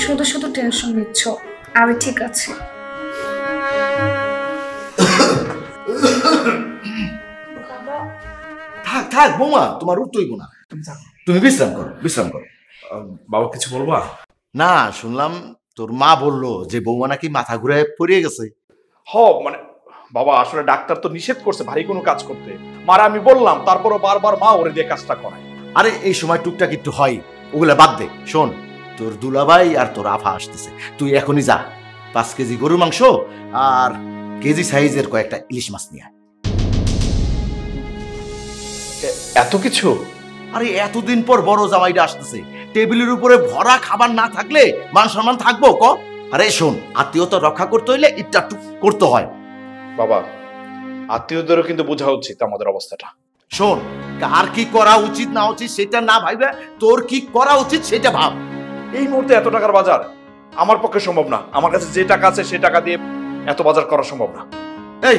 শুধু শুধু টেনশন নিচ্ছ। আমি ঠিক আছি। থাক থাক বৌমা, তোমার উঠতেইব না, তুমি বিশ্রাম করো, বিশ্রাম করো। বাবা কিছু বলবা? না, শুনলাম তোর মা বললো যে বৌমা নাকি মাথা ঘুরে পড়িয়ে গেছে। মানে বাবা আসলে ডাক্তার তো নিষেধ করছে ভারী কোনো কাজ করতে। মারা আমি বললাম, তারপরও বারবার মা ওরে দিয়ে কাজটা করায়। আরে এই সময় টুকটাক একটু হয়, ওগুলা বাদ দে। শোন, তোর দুলাভাই আর তোর আফা আসতেছে, তুই এখনই যা 5 কেজি গরুর মাংস আর কেজি সাইজের কয়েকটা ইলিশ মাছ নিয়ে আয়। এত কিছু? আরে এতদিন পর বড় জামাইটা আসতেছে, টেবিলের উপরে ভরা খাবার না থাকলে মান সম্মান থাকবো ক? আরে শোন, আত্মীয়তা রক্ষা করতে হইলে একটু করতে হয়। বাবা আত্মীয়দেরও কিন্তু বোঝা উচিত আমাদের অবস্থাটা। শোন, কার কি করা উচিত না উচিত সেটা না ভাইবে তোর কি করা উচিত সেটা ভাব। এই মুহূর্তে এত টাকার বাজার আমার পক্ষে সম্ভব না। আমার কাছে যে টাকা আছে সে টাকা দিয়ে এত বাজার করা সম্ভব না। এই